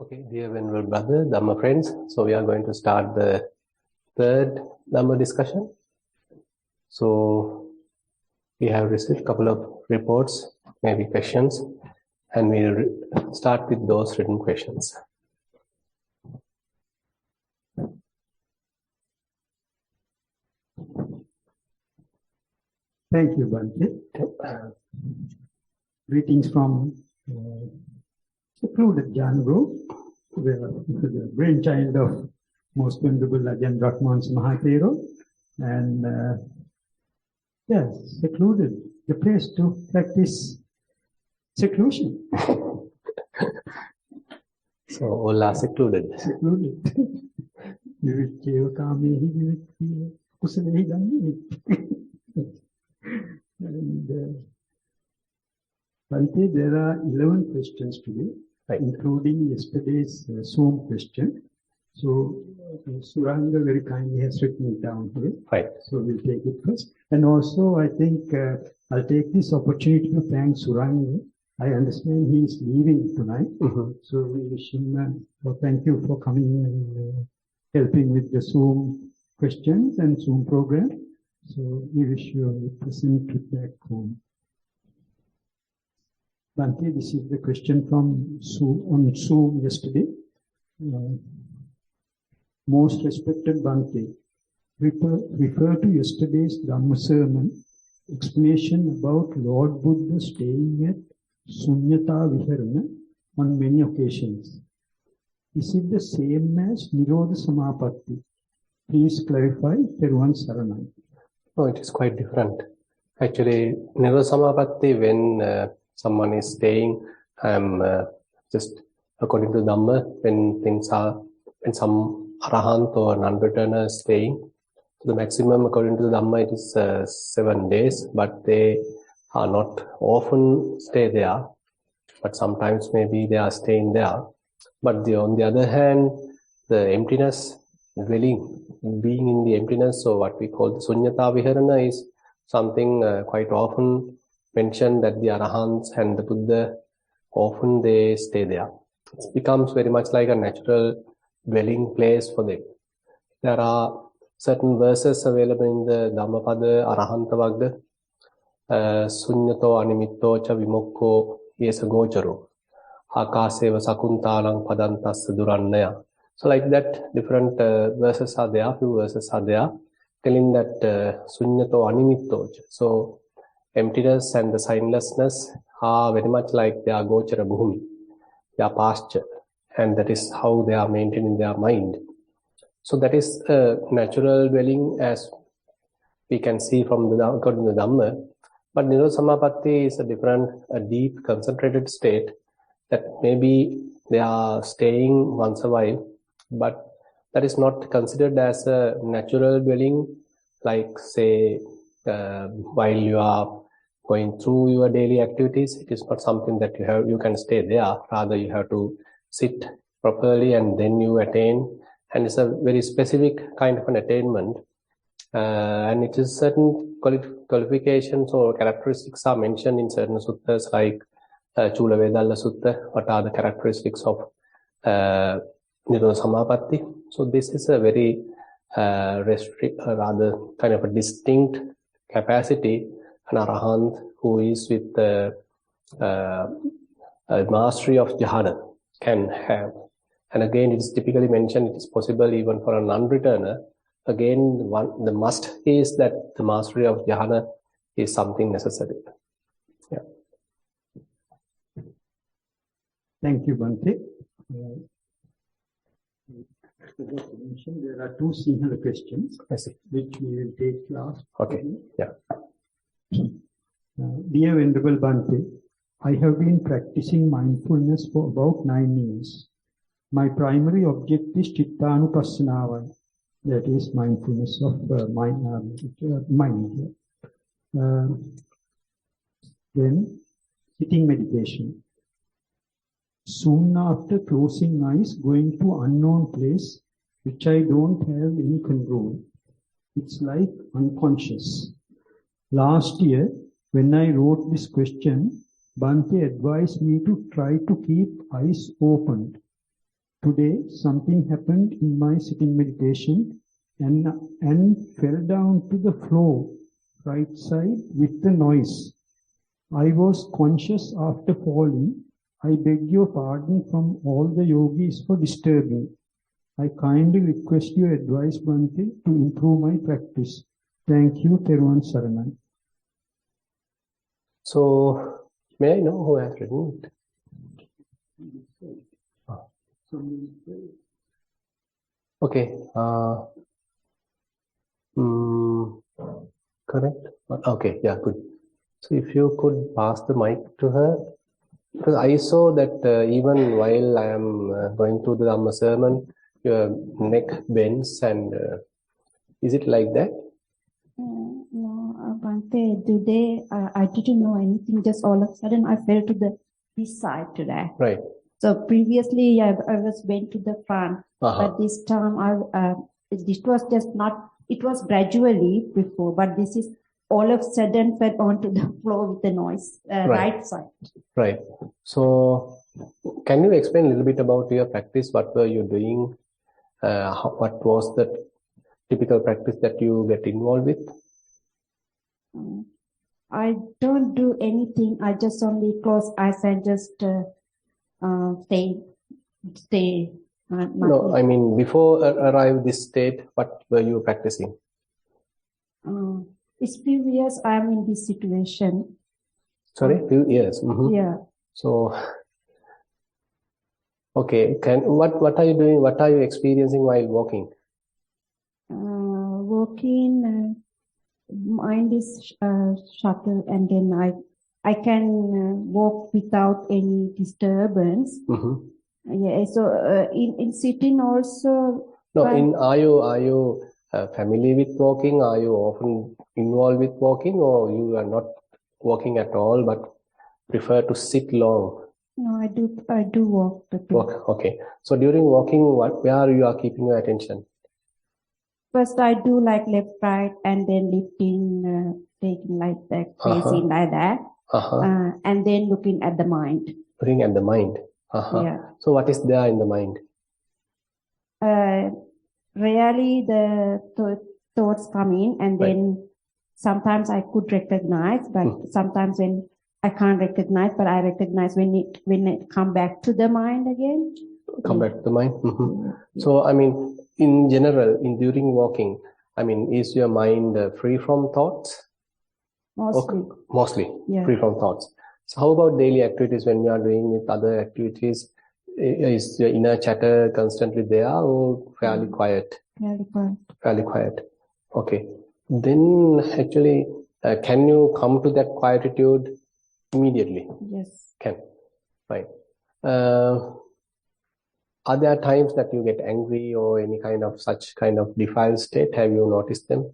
Okay, dear venerable brother, Dhamma friends, so we are going to start the third Dhamma discussion. So we have received a couple of reports, maybe questions, and we'll start with those written questions. Thank you, Bhante. Greetings from secluded Jhana group, the brainchild of Most Venerable Ajahn Brahmans Thero, and yes, secluded, the place to practice seclusion. So all are secluded. Secluded. And Bhante, there are 11 questions today, right, including yesterday's Zoom question. So Suranga very kindly has written it down here. Right. So we'll take it first. And also, I think I'll take this opportunity to thank Suranga. I understand he is leaving tonight. Mm-hmm. So we wish him thank you for coming and helping with the Zoom questions and Zoom program. So we wish you a pleasant trip back home. Bhante, this is the question from Zoom yesterday. Most respected Bhante, refer to yesterday's Dhamma sermon explanation about Lord Buddha staying at Sunyata Viharana on many occasions. Is it the same as Nirodha Samapatti? Please clarify. Thero Saranai. No, it is quite different. Actually, Nirodha Samapatti, when someone is staying, just according to Dhamma, when some Arahant or non-returner is staying, the maximum according to the Dhamma it is 7 days, but they are not often stay there, but sometimes maybe they are staying there. But on the other hand, the emptiness, dwelling, being in the emptiness, so what we call the Sunyata Viharana is something quite often mentioned that the Arahants and the Buddha, often they stay there. It becomes very much like a natural dwelling place for them. There are certain verses available in the Dhammapada Arahanta Vagga, Sunyato Animitto Cha Vimokko Yesa Gocharo, Akaseva Sakuntalang Padantas Durannaya. So like that, different verses are there, few verses are there, telling that Sunyato Animitto. So emptiness and the signlessness are very much like their Gochara Bhumi, their pasture, and that is how they are maintaining their mind. So that is a natural dwelling as we can see from the according to the Dhamma. But Nirodha Samapatti is a deep, concentrated state that maybe they are staying once a while, but that is not considered as a natural dwelling, like say while you are going through your daily activities. It is not something that you can stay there. Rather, you have to sit properly and then you attain. And it's a very specific kind of an attainment. And it is certain qualifications or characteristics are mentioned in certain suttas like Chula Vedalla Sutta. What are the characteristics of Nirodha Samapatti? So this is a very rather kind of a distinct capacity an Arahant who is with the mastery of Jhana can have. And again, it is typically mentioned it is possible even for a non-returner. Again, the must is that the mastery of Jhana is something necessary. Yeah. Thank you, Bhante. There are two similar questions, which we will take last. Okay. Yeah. Dear Venerable Bhante, I have been practicing mindfulness for about 9 years. My primary object is Chittanupassanavan, that is mindfulness of mind. Then sitting meditation. Soon after closing eyes, going to unknown place, which I don't have any control. It's like unconscious. Last year, when I wrote this question, Bhante advised me to try to keep eyes opened Today, something happened in my sitting meditation and fell down to the floor, right side with the noise. I was conscious after falling. I beg your pardon from all the yogis for disturbing. I kindly request your advice, Bhante, to improve my practice. Thank you, Thero and Saranam. So, may I know who has written it? Okay. Correct? Okay, yeah, good. So if you could pass the mic to her, because I saw that even while I am going through the Dhamma sermon, your neck bends, and is it like that? No, Bhante, today I didn't know anything. Just all of a sudden I fell to this side today. Right. So previously I was went to the front, but this time this was just not. It was gradually before, but this is all of a sudden fell onto the floor with the noise, right side. Right. So, can you explain a little bit about your practice? What were you doing? What was the typical practice that you get involved with? I don't do anything. I just only close eyes and just stay. No, I mean, before arrive this state, what were you practicing? It's few years I am in this situation. Sorry, few years. Yeah. So, okay. What are you doing? What are you experiencing while walking? Walking, mind is shuttle, and then I can walk without any disturbance. Yeah. So in sitting also. No. Are you familiar with walking? Are you often involved with walking, or you are not walking at all, but prefer to sit long? No, I do walk. Walk. Okay. So during walking, where you are keeping your attention? First, I do like left, right, and then lifting, taking like that, facing like that, and then looking at the mind. Looking at the mind. Yeah. So what is there in the mind? Really, the thoughts come in, and then sometimes I could recognize, but sometimes when I can't recognize, but I recognize when it come back to the mind again. Come back to the mind. So, I mean, in general, during walking, I mean, is your mind free from thoughts? Mostly. Okay. Mostly, yeah. Free from thoughts. So, how about daily activities when you are doing with other activities? Is your inner chatter constantly there, or fairly quiet? Fairly quiet. Fairly quiet. Okay. Then, actually, can you come to that quietude immediately? Yes. Can. Fine. Are there times that you get angry or any kind of such kind of defiled state? Have you noticed them?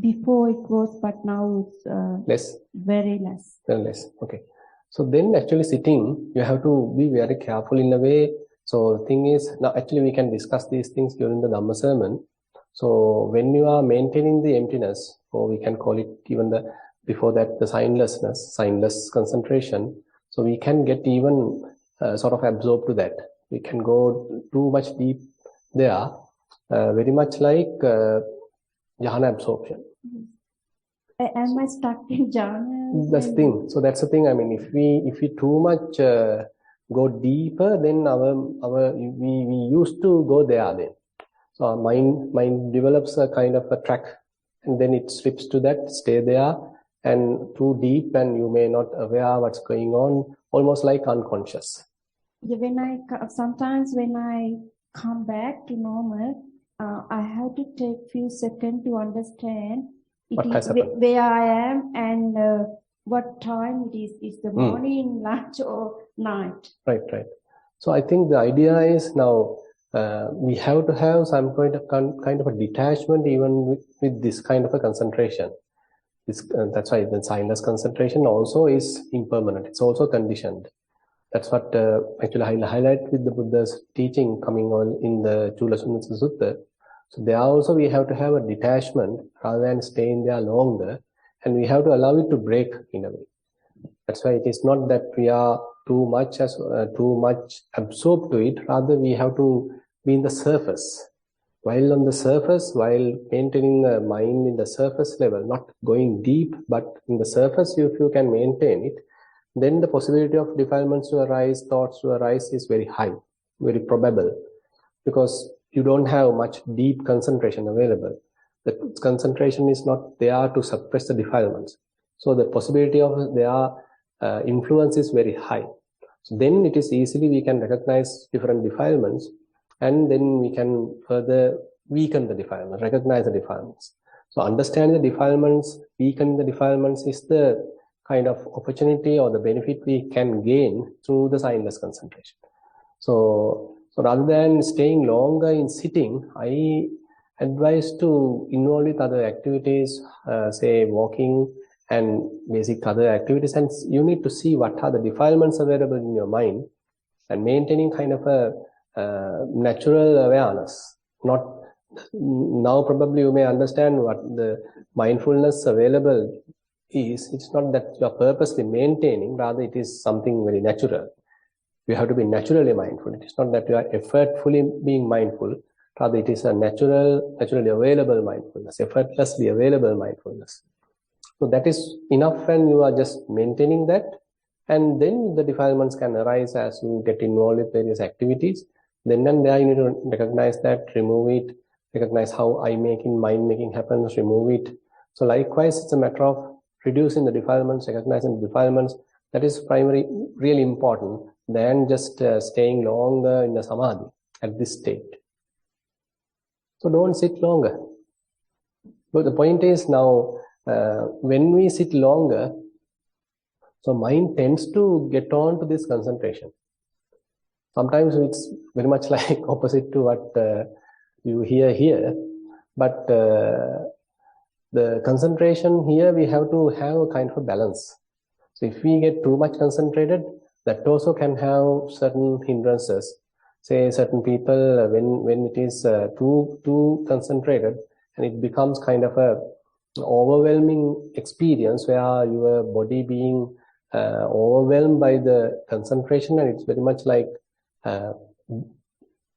Before it was, but now it's less. Very less. Very less. Okay. So then, actually, sitting, you have to be very careful in a way. So the thing is, now actually we can discuss these things during the Dhamma sermon. So when you are maintaining the emptiness, or we can call it even before that the signless concentration. So we can get even sort of absorbed to that. We can go too much deep there, very much like Jhana absorption. Am I stuck in Jhana? That's the thing. So that's the thing. I mean, if we too much go deeper, then we used to go there then. So our mind develops a kind of a track, and then it slips to that, stay there, and too deep, and you may not aware what's going on, almost like unconscious. Yeah, sometimes when I come back to normal, I have to take few seconds to understand where I am and what time it is. Is the morning, lunch, or night? Right. So I think the idea is now we have to have some kind of a detachment even with this kind of a concentration. That's why the signless concentration also is impermanent. It's also conditioned. That's what actually I highlight with the Buddha's teaching coming on in the Chula Sunnata Sutta. So there also we have to have a detachment rather than staying there longer, and we have to allow it to break in a way. That's why it is not that we are too much absorbed to it. Rather, we have to be in the surface. While on the surface, while maintaining the mind in the surface level, not going deep, but in the surface, if you can maintain it, then the possibility of defilements to arise, thoughts to arise is very high, very probable, because you don't have much deep concentration available. The concentration is not there to suppress the defilements. So the possibility of their influence is very high. So then it is easily we can recognize different defilements, and then we can further weaken the defilements, recognize the defilements. So understanding the defilements, weakening the defilements is the kind of opportunity or the benefit we can gain through the signless concentration. So rather than staying longer in sitting, I advise to involve with other activities, say walking and basic other activities, and you need to see what are the defilements available in your mind and maintaining kind of a natural awareness. Not now, probably you may understand what the mindfulness available is. It's not that you are purposely maintaining, rather it is something very natural. You have to be naturally mindful. It is not that you are effortfully being mindful, rather it is a naturally available mindfulness, effortlessly available mindfulness. So that is enough when you are just maintaining that, and then the defilements can arise as you get involved with various activities. Then and there you need to recognize that, remove it, recognize how mind making happens, remove it. So likewise, it's a matter of reducing the defilements, recognizing the defilements. That is really important than just staying longer in the samadhi at this state. So don't sit longer. But the point is now, when we sit longer, so mind tends to get on to this concentration. Sometimes it's very much like opposite to what you hear here, but the concentration here, we have to have a kind of a balance. So if we get too much concentrated, that also can have certain hindrances. Say certain people, when it is too concentrated, and it becomes kind of a overwhelming experience where your body being overwhelmed by the concentration, and it's very much like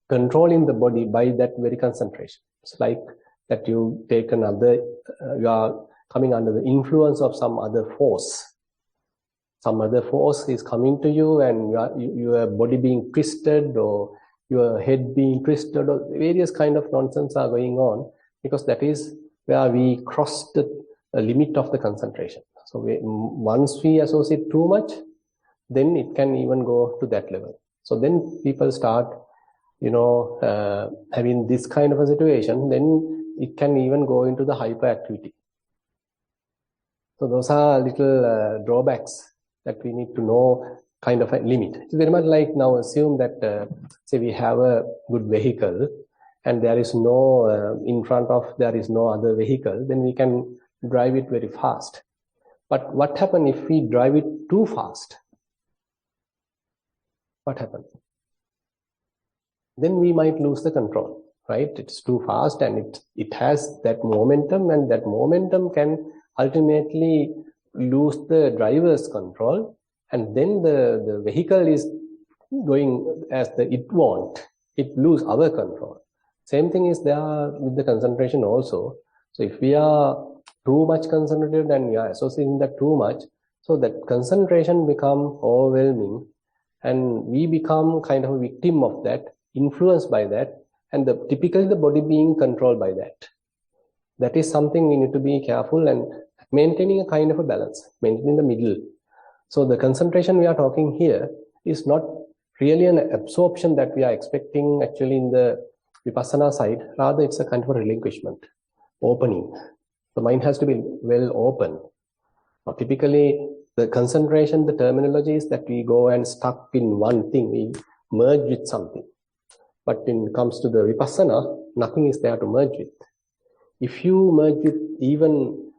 controlling the body by that very concentration. It's like that you take another, you are coming under the influence of some other force. Some other force is coming to you, and your body being twisted, or your head being twisted, or various kind of nonsense are going on, because that is where we cross the limit of the concentration. So once we associate too much, then it can even go to that level. So then people start, having this kind of a situation, then it can even go into the hyperactivity. So those are little drawbacks that we need to know, kind of a limit. It's very much like now assume that, say we have a good vehicle and there is no, in front of there is no other vehicle, then we can drive it very fast. But what happens if we drive it too fast? What happens? Then we might lose the control, right? It's too fast and it has that momentum, and that momentum can ultimately lose the driver's control, and then the vehicle is going as it want. It lose our control. Same thing is there with the concentration also. So if we are too much concentrated and we are associating that too much, so that concentration become overwhelming, and we become kind of a victim of that, influenced by that, and typically the body being controlled by that. That is something we need to be careful and maintaining a kind of a balance, maintaining the middle. So the concentration we are talking here is not really an absorption that we are expecting actually in the Vipassana side. Rather, it's a kind of a relinquishment, opening. The mind has to be well open. Now, typically, the concentration, the terminology is that we go and stuck in one thing, we merge with something. But when it comes to the Vipassana, nothing is there to merge with. If you merge with even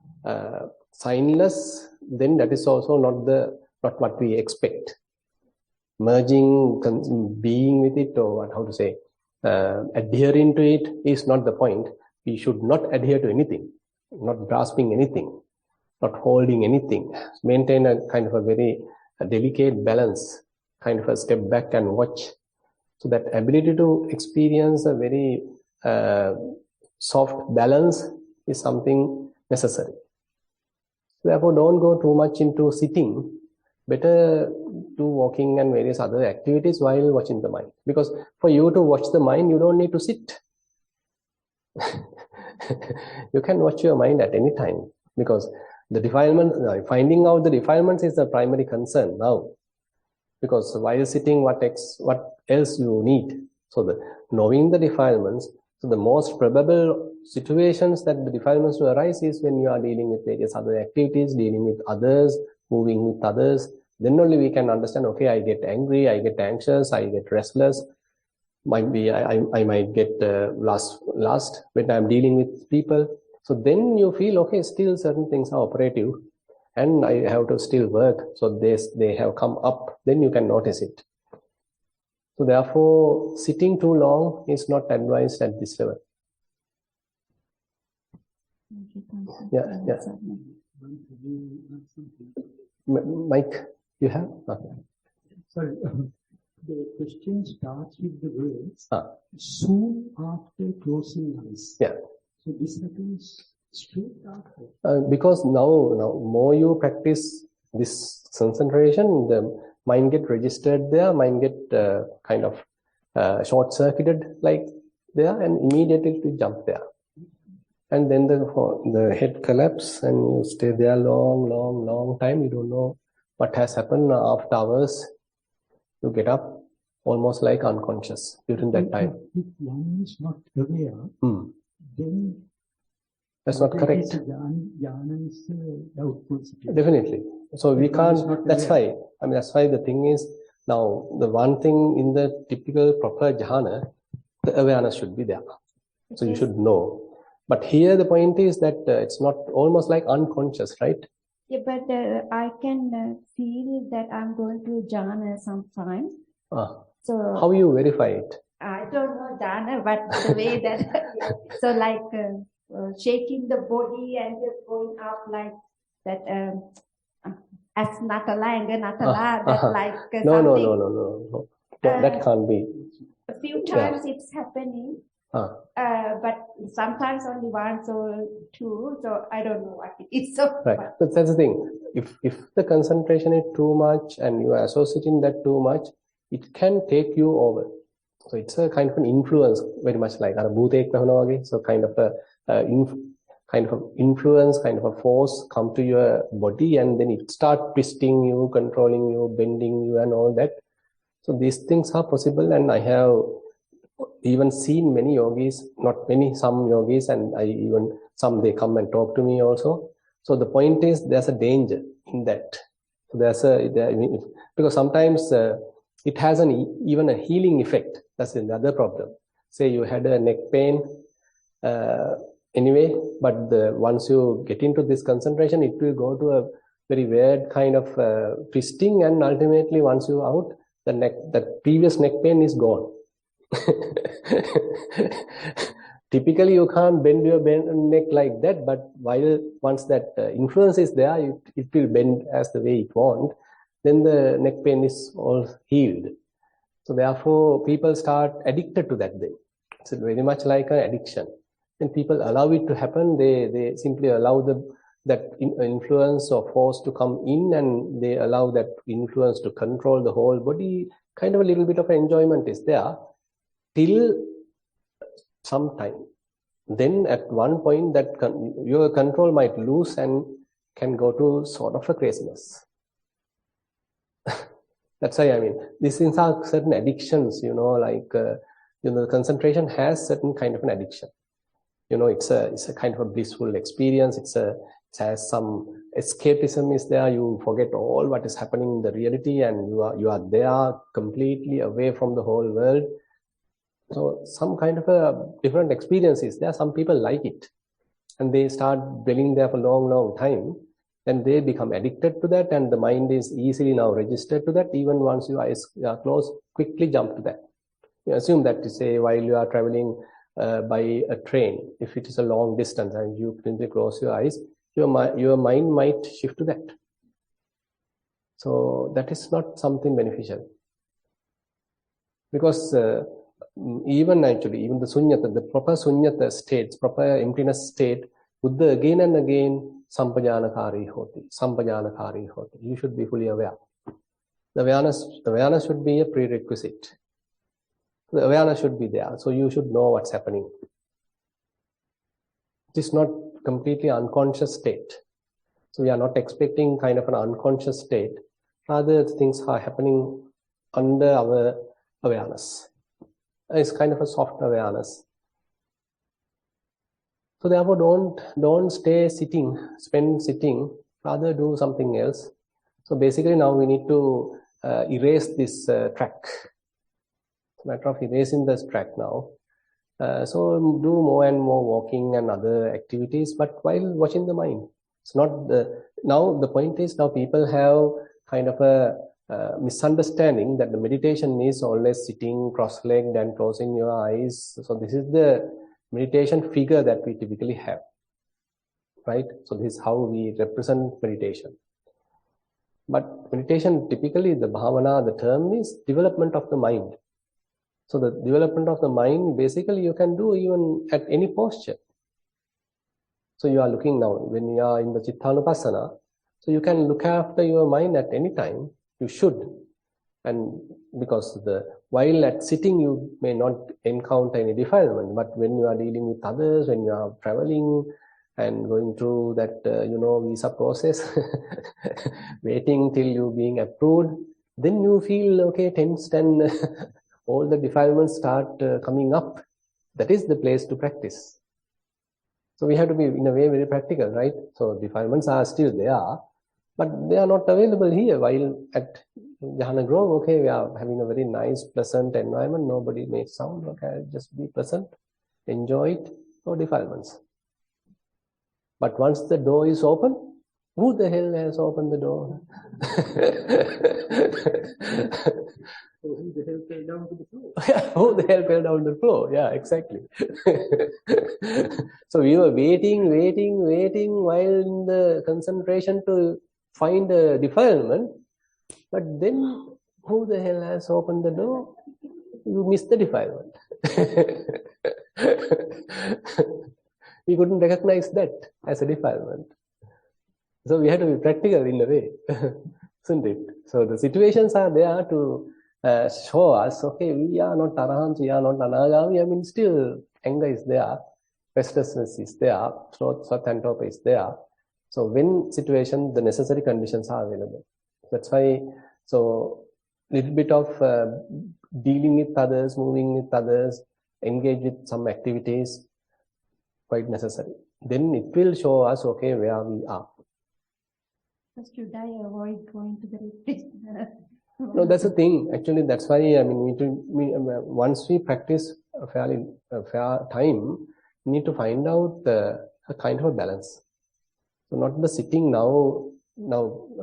signless, then that is also not what we expect. Merging, being with it, or how to say, adhering to it is not the point. We should not adhere to anything, not grasping anything, not holding anything. Maintain a kind of a very delicate balance kind of a step back and watch. So that ability to experience a very soft balance is something necessary. Therefore, don't go too much into sitting. Better do walking and various other activities while watching the mind. Because for you to watch the mind, you don't need to sit. You can watch your mind at any time. Because the defilement, finding out the defilements is the primary concern now. Because while sitting, what else you need? So knowing the defilements, so the most probable situations that the defilements will arise is when you are dealing with various other activities, dealing with others, moving with others. Then only we can understand, okay, I get angry, I get anxious, I get restless. Might be I might get lust when I'm dealing with people. So then you feel, okay, still certain things are operative and I have to still work. So they have come up, then you can notice it. So therefore, sitting too long is not advised at this level. Yeah. Mike, you have? Okay. Sorry. The question starts with the words soon after closing eyes. Yeah. So this happens straight after. Because now more you practice this concentration, the mind get registered there, mind get kind of short-circuited like there, and immediately to jump there. And then the head collapse and you stay there long time. You don't know what has happened. After hours, you get up almost like unconscious during that time. If one is not aware, then that's not correct. Jhana is doubtful situation. Definitely. So we can't, that's why the thing is, now the one thing in the typical proper jhana, the awareness should be there. So you should know. But here the point is that it's not almost like unconscious, right? Yeah, but I can feel that I'm going to jhana sometimes. So how you verify it? I don't know jhana, but the way that, so like shaking the body and just going up like that, as natala, that like No. That can't be. A few times it's happening. But sometimes only once or two, so I don't know what it is. So right. But that's the thing. If the concentration is too much and you are associating that too much, it can take you over. So it's a kind of an influence, very much like so kind of a influence, kind of a force come to your body, and then it start twisting you, controlling you, bending you, and all that. So these things are possible, and I have even seen many yogis, not many, some yogis, and some they come and talk to me also. So the point is, there's a danger in that. So because sometimes it has even a healing effect. That's another problem. Say you had a neck pain anyway, but once you get into this concentration, it will go to a very weird kind of twisting, and ultimately once you're out, the previous neck pain is gone. Typically you can't bend your neck like that, but once that influence is there, it will bend as the way it wants, then the neck pain is all healed. So therefore people start addicted to that thing. It's very much like an addiction. And people allow it to happen, they simply allow that influence or force to come in, and they allow that influence to control the whole body. Kind of a little bit of enjoyment is there till some time. Then at one point that your control might lose and can go to sort of a craziness. That's why these things are certain addictions, like concentration has certain kind of an addiction. It's a kind of a blissful experience. It has some escapism is there. You forget all what is happening in the reality, and you are there completely away from the whole world. So some kind of a different experience is there. Some people like it, and they start dwelling there for a long time. Then they become addicted to that, and the mind is easily now registered to that. Even once your eyes are closed, quickly jump to that. You assume that, to say, while you are traveling by a train, if it is a long distance and you simply close your eyes, your mind might shift to that. So that is not something beneficial. Because even the sunyata, the proper sunyata states, proper emptiness state, Buddha again and again, sampajanakari hoti. You should be fully aware. The awareness should be a prerequisite. The awareness should be there, so you should know what's happening. It is not completely unconscious state. So we are not expecting kind of an unconscious state. Rather, things are happening under our awareness. It's kind of a soft awareness. So therefore, don't stay sitting, spend sitting. Rather, do something else. So basically, now we need to erase this track. It's a matter of erasing this track now. So do more and more walking and other activities, but while watching the mind. It's not now the point is now people have kind of a misunderstanding that the meditation is always sitting cross-legged and closing your eyes. So this is the meditation figure that we typically have, right? So this is how we represent meditation. But meditation, typically the bhavana, the term is development of the mind. So the development of the mind, basically you can do even at any posture. So you are looking now, when you are in the Chittanupassana, so you can look after your mind at any time. You should. And because while at sitting you may not encounter any defilement, but when you are dealing with others, when you are traveling and going through that, visa process, waiting till you being approved, then you feel, okay, tensed and all the defilements start coming up. That is the place to practice. So we have to be, in a way, very practical, right? So defilements are still there, but they are not available here. While at Jhana Grove, okay, we are having a very nice, pleasant environment. Nobody makes sound. Okay, just be pleasant, enjoy it. No defilements. But once the door is open, who the hell has opened the door? Who the hell fell down to the floor? Who the hell fell down the floor? Yeah, exactly. So we were waiting while in the concentration to find a defilement. But then, who the hell has opened the door? You missed the defilement. We couldn't recognize that as a defilement. So we had to be practical in a way, isn't it? So the situations are there to show us, okay, we are not arahants, we are not anagami. I mean, still anger is there, restlessness is there, sloth and torpor is there. So when situation, the necessary conditions are available. That's why, so little bit of dealing with others, moving with others, engage with some activities, quite necessary. Then it will show us, okay, where we are. First, should I avoid going to the retreat? No, that's the thing. Actually, that's why, I mean, once we practice a fair time, we need to find out a kind of a balance. So not the sitting now,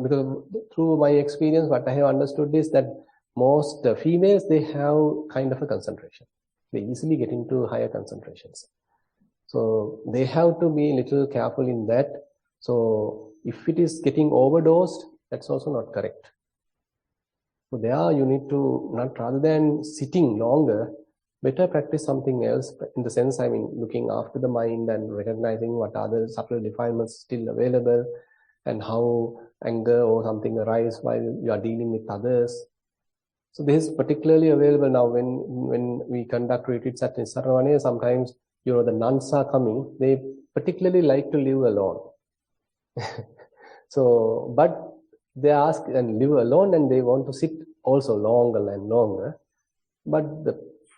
because through my experience, what I have understood is that most females, they have kind of a concentration. They easily get into higher concentrations. So they have to be a little careful in that. So if it is getting overdosed, that's also not correct. So there you need to, not rather than sitting longer, better practice something else, in the sense, I mean, looking after the mind and recognizing what other subtle defilements still available and how anger or something arises while you are dealing with others. So this is particularly available now when we conduct retreats at Nissarana. Sometimes, the nuns are coming, they particularly like to live alone. So, but they ask and live alone and they want to sit also longer and longer. But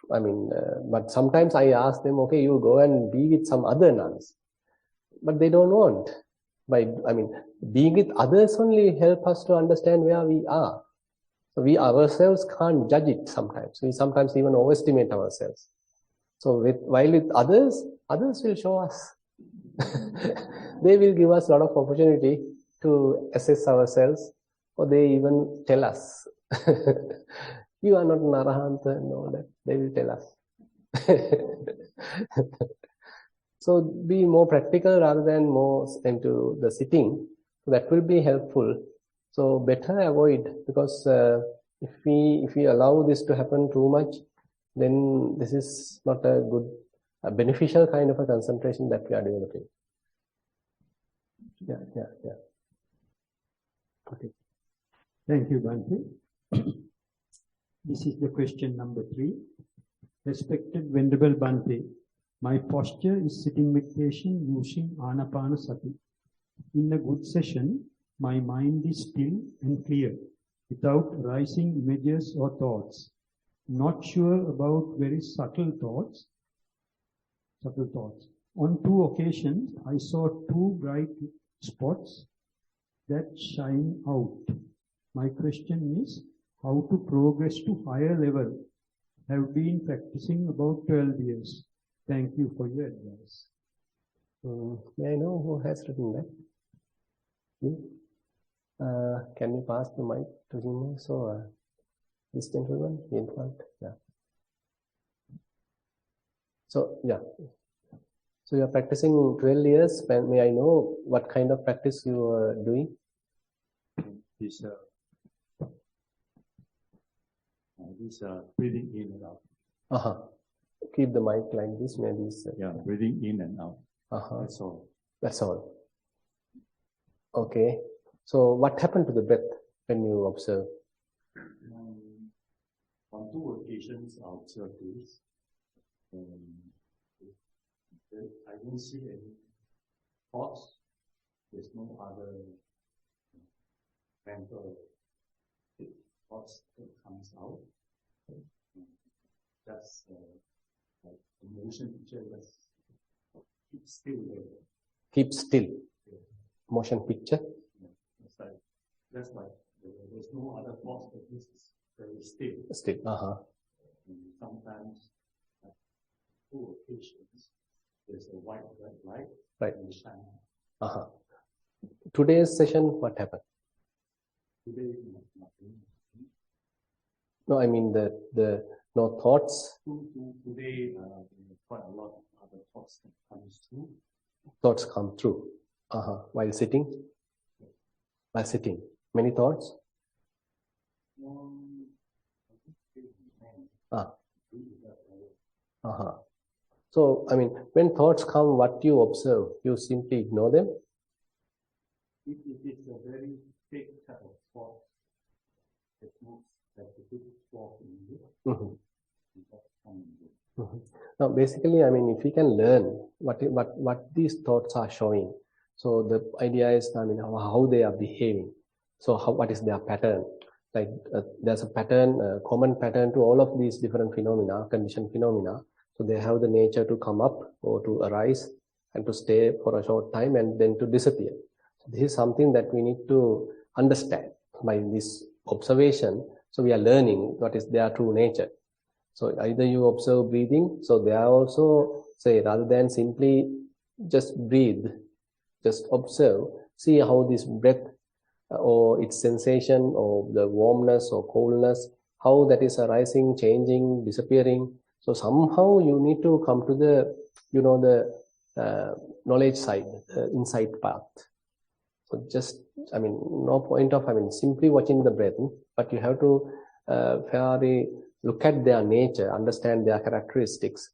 but sometimes I ask them, okay, you go and be with some other nuns. But they don't want. Being with others only help us to understand where we are. So we ourselves can't judge it sometimes. We sometimes even overestimate ourselves. So while with others will show us. They will give us a lot of opportunity to assess ourselves, or they even tell us, you are not an arahant and all that. They will tell us. So be more practical rather than more into the sitting. That will be helpful. So better avoid, because If we allow this to happen too much, then this is not a good, beneficial kind of a concentration that we are developing. Yeah. Okay. Thank you, Bhante. This is the question number 3. Respected Venerable Bhante, my posture is sitting meditation using Anapanasati. In a good session, my mind is still and clear, without rising images or thoughts. Not sure about very subtle thoughts. On 2 occasions, I saw 2 bright spots that shine out. My question is, how to progress to higher level? Have been practicing about 12 years. Thank you for your advice. May I know who has written that? Me? Can you pass the mic to him? So, this gentleman in front. Yeah. So, yeah. So you are practicing 12 years. May I know what kind of practice you are doing? This breathing in and out. Keep the mic like this, maybe. Yeah, breathing in and out. That's all. That's all. Okay. So what happened to the breath when you observe? On 2 occasions, I observed this. I don't see any thoughts. There's no other mental thoughts that comes out. That's like the motion picture that's keep still there. Keep still. Yeah. Motion picture. Yeah. That's like there's no other thoughts, but this is very still. Still. And sometimes, at 2 occasions, there's a white red light. Right. And shine. Today's session, what happened? Today, nothing. No, I mean the no thoughts. Today, quite a lot of other thoughts that comes through. Thoughts come through. While sitting. While sitting, many thoughts. So, I mean, when thoughts come, what you observe? You simply ignore them? If it is a very big type of thought, it moves like a big thought in you. Now, basically, I mean, if we can learn what these thoughts are showing, so the idea is, I mean, how they are behaving. So, what is their pattern? Like, there's a pattern, a common pattern to all of these different phenomena, conditioned phenomena. So, they have the nature to come up or to arise and to stay for a short time and then to disappear. So, this is something that we need to understand by this observation. So, we are learning what is their true nature. So either you observe breathing, so they are also, say, rather than simply just breathe, just observe, see how this breath or its sensation or the warmness or coldness, how that is arising, changing, disappearing. So somehow you need to come to the, the knowledge side, insight path. So just, I mean, no point of, simply watching the breath, but you have to fairly look at their nature, understand their characteristics,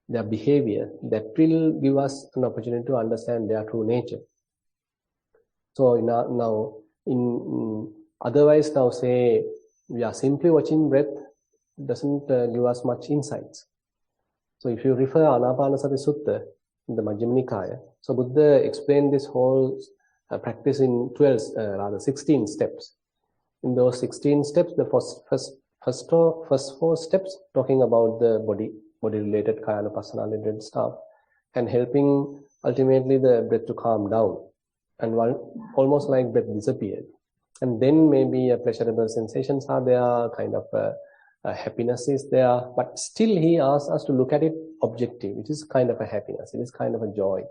their behavior. That will give us an opportunity to understand their true nature. So otherwise now say we are simply watching breath doesn't give us much insights. So if you refer Anapanasati Sutta in the Majjhima Nikaya, so Buddha explained this whole practice in 16 steps. In those 16 steps, the first 4 steps talking about the body-related, kaya-anupassana-related stuff, and helping ultimately the breath to calm down, and almost like breath disappeared. And then maybe pleasurable sensations are there, kind of happiness is there, but still he asks us to look at it objective. It is kind of a happiness, it is kind of a joy,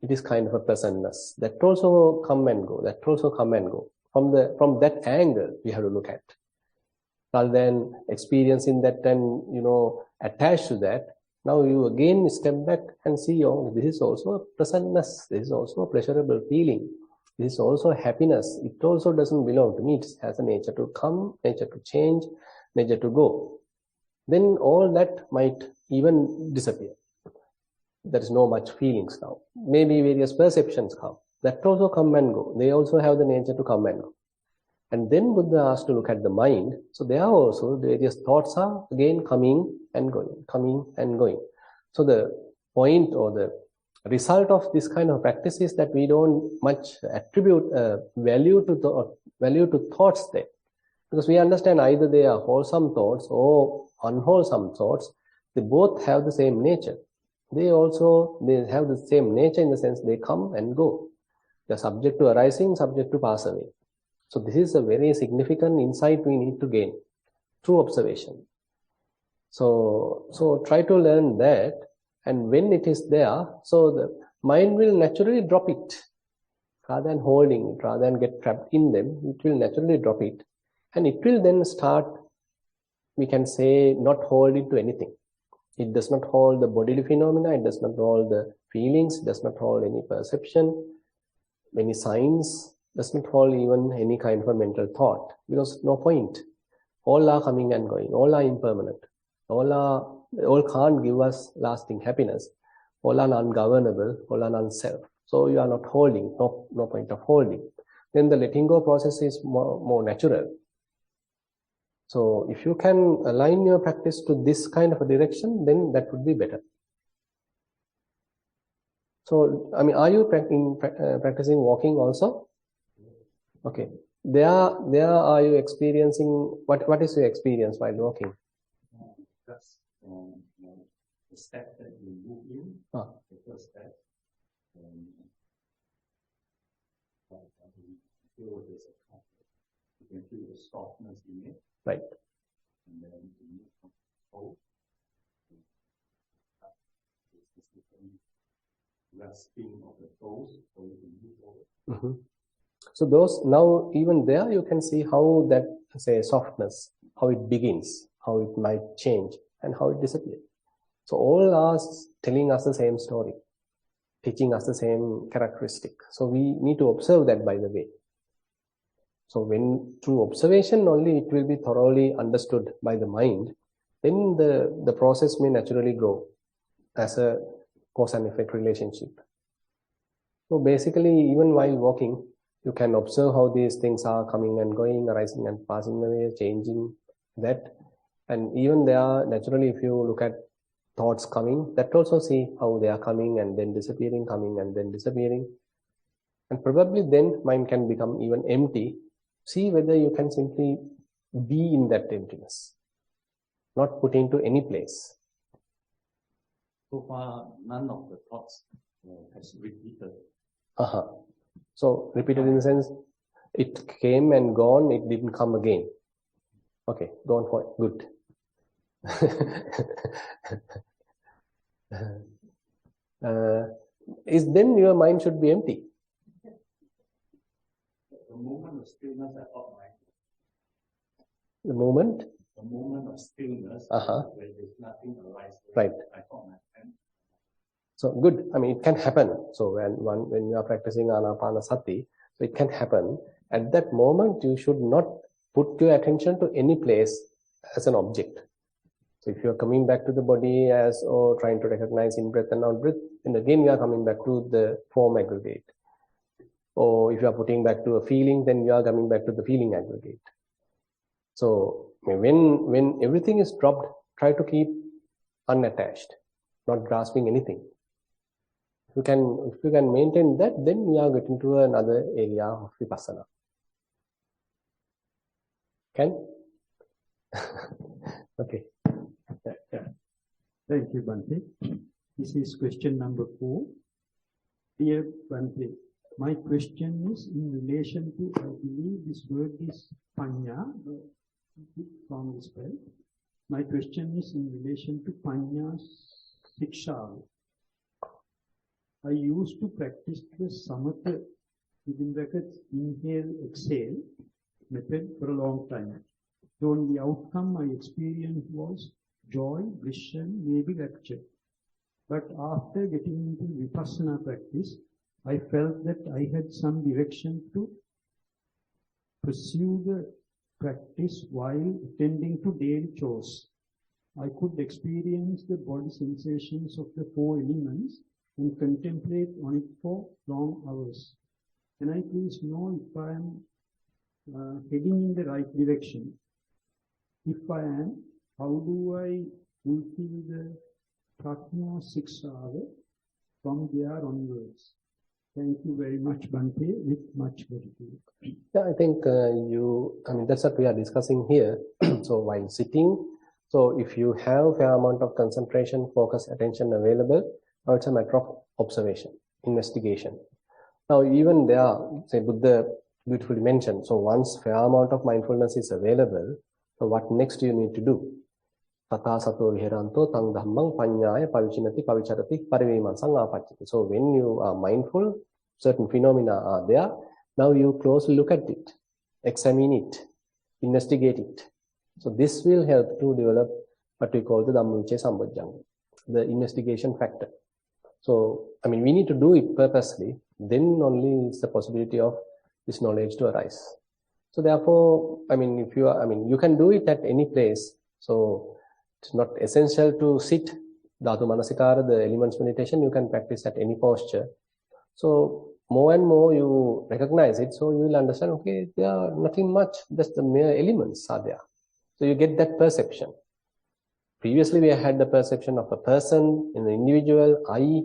it is kind of a pleasantness. That also come and go, that also come and go. From that angle, we have to look at. Rather than experiencing that and, attached to that, now you again step back and see, oh, this is also a pleasantness, this is also a pleasurable feeling. This is also happiness. It also doesn't belong to me. It has a nature to come, nature to change, nature to go. Then all that might even disappear. There is no much feelings now. Maybe various perceptions come. That also come and go. They also have the nature to come and go. And then Buddha asked to look at the mind. So there also various thoughts are again coming and going, coming and going. So the point or the result of this kind of practice is that we don't much attribute value to thoughts there. Because we understand either they are wholesome thoughts or unwholesome thoughts. They both have the same nature. They have the same nature in the sense they come and go. They are subject to arising, subject to pass away. So this is a very significant insight we need to gain through observation. So try to learn that, and when it is there, so the mind will naturally drop it. Rather than holding it, rather than get trapped in them, it will naturally drop it. And it will then start, we can say, not hold it to anything. It does not hold the bodily phenomena, it does not hold the feelings, it does not hold any perception, any signs, does not hold even any kind of a mental thought, because no point. All are coming and going, all are impermanent, all can't give us lasting happiness, all are ungovernable, all are non-self. So you are not holding, no point of holding. Then the letting go process is more natural. So if you can align your practice to this kind of a direction, then that would be better. So, I mean, are you practicing walking also? Okay. There are you experiencing, what is your experience while walking? That's the step that you move in, the first step. You feel there's a comfort. You can feel the softness in it. Right. And then you move from hold. Resting of the toes, so you can move forward. So those, now even there you can see how that, say, softness, how it begins, how it might change, and how it disappears. So all are telling us the same story, teaching us the same characteristic. So we need to observe that, by the way. So when through observation only it will be thoroughly understood by the mind, then the process may naturally grow as a cause and effect relationship. So basically, even while walking, you can observe how these things are coming and going, arising and passing away, changing that. And even they are naturally, if you look at thoughts coming, that also see how they are coming and then disappearing, coming and then disappearing. And probably then mind can become even empty. See whether you can simply be in that emptiness, not put into any place. So far, none of the thoughts has repeated. So repeated in the sense, it came and gone, it didn't come again. Okay, go on for it. Good. Is then your mind should be empty. The moment of stillness, I thought mind. The moment? The moment of stillness, where there's nothing arising. Right. I thought my mind. So good. I mean, it can happen. So when you are practicing anapanasati, so it can happen. At that moment, you should not put your attention to any place as an object. So if you are coming back to the body as, or trying to recognize in-breath and out-breath, then again you are coming back to the form aggregate. Or if you are putting back to a feeling, then you are coming back to the feeling aggregate. So when everything is dropped, try to keep unattached, not grasping anything. If you can maintain that, then we are getting to another area of vipassana. Can? Okay. Yeah. Thank you, Bhante. This is question number 4. Dear Bhante, my question is in relation to, I believe this word is panya, from this spell. My question is in relation to panya siksha. I used to practice the samatha, within brackets, inhale, exhale method for a long time. The only outcome I experienced was joy, bliss, and maybe rapture. But after getting into vipassana practice, I felt that I had some direction to pursue the practice while attending to daily chores. I could experience the body sensations of the 4 elements and contemplate on it for long hours. Can I please know if I am heading in the right direction? If I am, how do I fulfill the Pratna 6 hours from there onwards? Thank you very much, Bhante, with much gratitude. Yeah, I think that's what we are discussing here. So while sitting, so if you have fair amount of concentration, focus, attention available, now it's a matter of observation, investigation. Now even there, say Buddha beautifully mentioned, so once fair amount of mindfulness is available, so what next do you need to do? Tata sato viharanto tang dhammang panyaya pavichinati pavicharati parivimansang apacchati. So when you are mindful, certain phenomena are there. Now you closely look at it, examine it, investigate it. So this will help to develop what we call the Dhammavichaya Sambojjhanga, the investigation factor. So, we need to do it purposely, then only is the possibility of this knowledge to arise. So therefore, if you are, you can do it at any place. So it's not essential to sit, Dhatu Manasikara, the elements meditation, you can practice at any posture. So more and more you recognize it, so you will understand, okay, there are nothing much, just the mere elements are there. So you get that perception. Previously we had the perception of a person, an individual, I,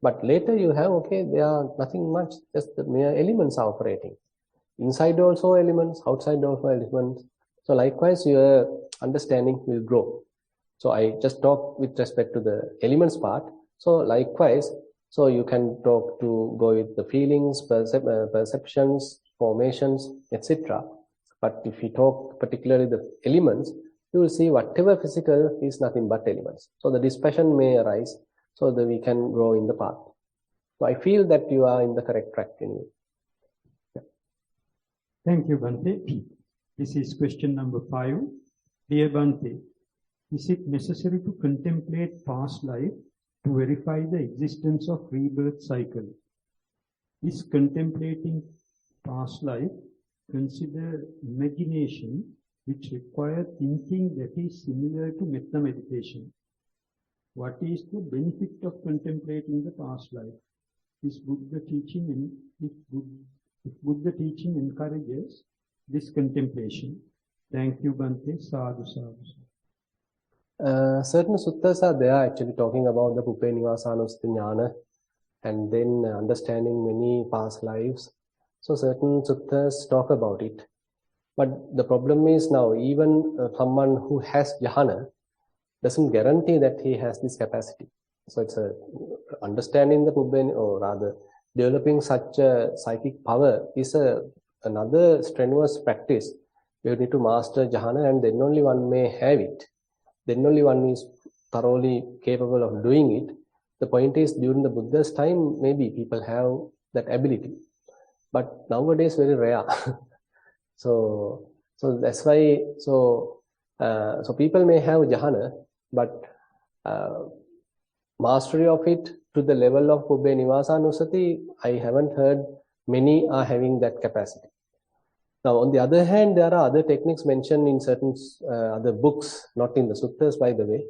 but later you have, okay, there are nothing much, just the mere elements are operating. Inside also elements, outside also elements. So likewise your understanding will grow. So I just talk with respect to the elements part. So likewise, so you can go with the feelings, perceptions, formations, etc. But if you talk particularly the elements, you will see whatever physical is nothing but elements. So the dispassion may arise so that we can grow in the path. So I feel that you are in the correct track. Yeah. Thank you, Bhante. This is question number 5. Dear Bhante, is it necessary to contemplate past life to verify the existence of rebirth cycle? Is contemplating past life considered imagination which requires thinking that is similar to metta meditation? What is the benefit of contemplating the past life? Is Buddha teaching, if Buddha teaching encourages this contemplation? Thank you, Bhante. Sadhu, sadhu. Certain suttas are there actually talking about the Pupe Nivasanusthi Jhana and then understanding many past lives. So certain suttas talk about it. But the problem is now even someone who has Jhana doesn't guarantee that he has this capacity. So it's understanding the Pupe, or rather developing such a psychic power is another strenuous practice. You need to master Jhana and then only one may have it. Then only one is thoroughly capable of doing it. The point is, during the Buddha's time, maybe people have that ability. But nowadays, very rare. So that's why, so people may have Jhana, but mastery of it to the level of Pupe Nivasanusati, I haven't heard many are having that capacity. Now, on the other hand, there are other techniques mentioned in certain other books, not in the suttas, by the way,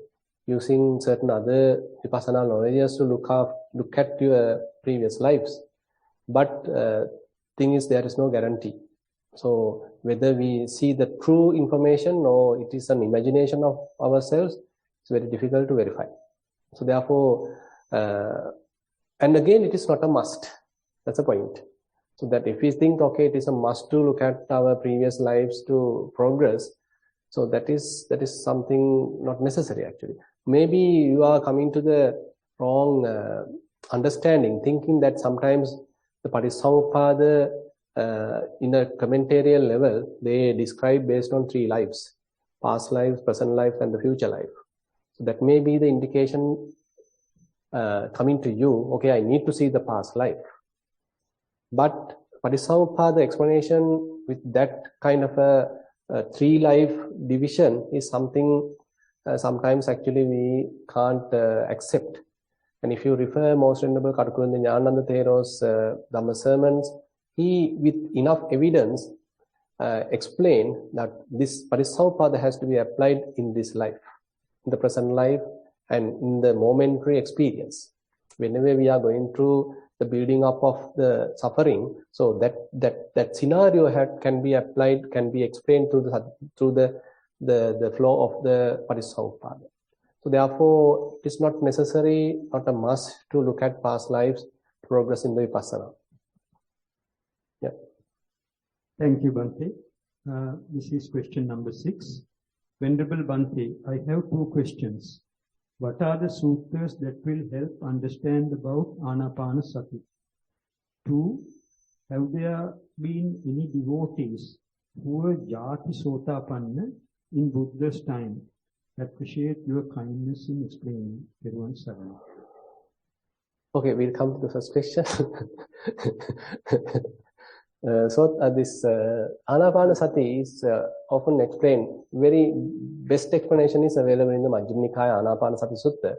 using certain other vipassana knowledges to look at your previous lives. But thing is, there is no guarantee. So whether we see the true information or it is an imagination of ourselves, it's very difficult to verify. So therefore, and again, it is not a must. That's the point. So that if we think, okay, it is a must to look at our previous lives to progress, so that is something not necessary actually. Maybe you are coming to the wrong understanding, thinking that sometimes the Patissamuppada in a commentarial level, they describe based on 3 lives: past lives, present life, and the future life. So that may be the indication coming to you, okay, I need to see the past life. But Patissamuppada explanation with that kind of a 3-life division is something sometimes actually we can't accept. And if you refer Most Venerable Karukurunda Jnananda Thero's Dhamma sermons, he, with enough evidence, explained that this Parissauppada has to be applied in this life, in the present life, and in the momentary experience. Whenever we are going through the building up of the suffering, so that scenario can be applied, can be explained through the flow of the Parissauppada. So therefore, it is not necessary, not a must to look at past lives to progress in the Vipassana. Yeah. Thank you, Bhante. This is question number 6. Venerable Bhante, I have 2 questions. What are the sutras that will help understand about Anapanasati? 2. Have there been any devotees who were Jati Sotapanna in Buddha's time? Appreciate your kindness in explaining. Everyone, 7. Okay, we'll come to the first question. This Anapanasati is often explained. Very best explanation is available in the Majjhima Nikaya Anapanasati Sutta.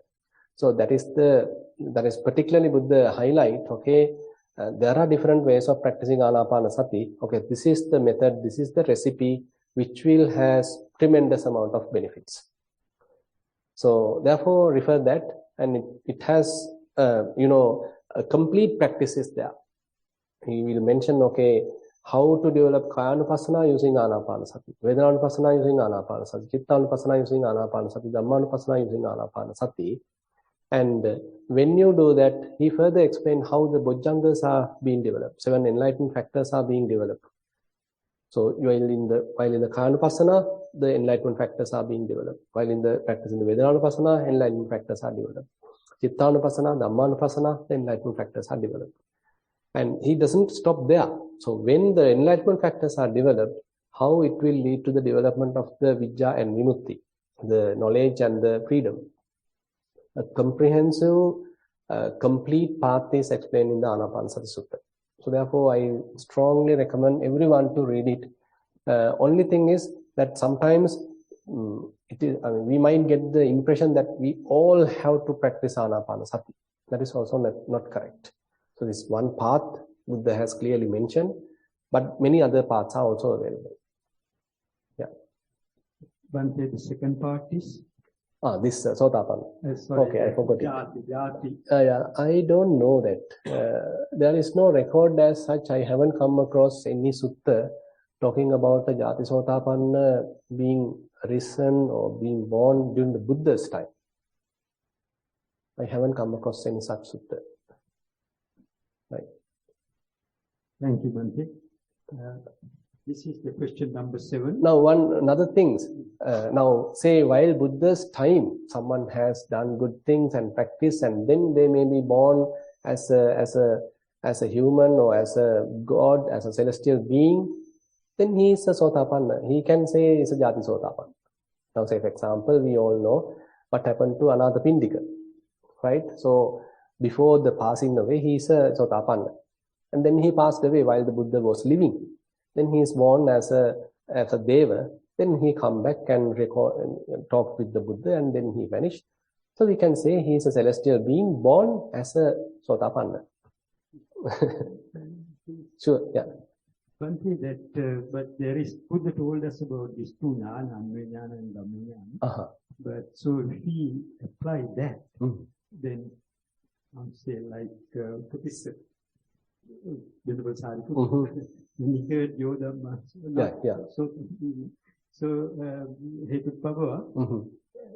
So that is particularly Buddha highlight. Okay, there are different ways of practicing Anapanasati. Okay, this is the method, this is the recipe which will has tremendous amount of benefits. So therefore, refer that, and it has a complete practice is there. He will mention, okay, how to develop Kayanupassana using Anapanasati, Vedananupassana using Anapanasati, Chittanupassana using Anapanasati, Dhammanupassana using Anapanasati. And when you do that, he further explained how the Bojjhangas are being developed, 7 enlightenment factors are being developed. So while in the Kayanupassana, the enlightenment factors are being developed. While in the practice in the Vedananupassana, enlightenment factors are developed. Chittanupassana, Dhammanupassana, the enlightenment factors are developed. And he doesn't stop there. So when the enlightenment factors are developed, how it will lead to the development of the Vijja and Vimutti, the knowledge and the freedom. A comprehensive, complete path is explained in the Anapanasati Sutta. So therefore, I strongly recommend everyone to read it. Only thing is that sometimes we might get the impression that we all have to practice Anapanasati. That is also not correct. So this one path Buddha has clearly mentioned, but many other paths are also available. Yeah. Bhante, the second part is? This Sotapanna. Okay, I forgot Jati. Yeah, I don't know that. There is no record as such. I haven't come across any sutta talking about a Jati Sotapanna being risen or being born during the Buddha's time. I haven't come across any such sutta. Right. Thank you, Bhante. This is the question number 7. Now, another thing. Now, say while Buddha's time, someone has done good things and practice, and then they may be born as a human or as a god, as a celestial being. Then he is a Sotapanna. He can say he is a Jati Sotapanna. Now, say for example, we all know what happened to Anathapindika, right? So before the passing away, he is a Sotapanna. And then he passed away while the Buddha was living. Then he is born as a Deva. Then he come back and talk with the Buddha, and then he vanished. So we can say he is a celestial being born as a Sotapanna. Sure, yeah. Bhante, but there is, Buddha told us about these 2 jnana, Anvejnana and Dhammajnana. But so if he apply that, then I'll say like, what is it? Venerable Sariputta. When he heard Yodhamma. Yeah. So Hetupava,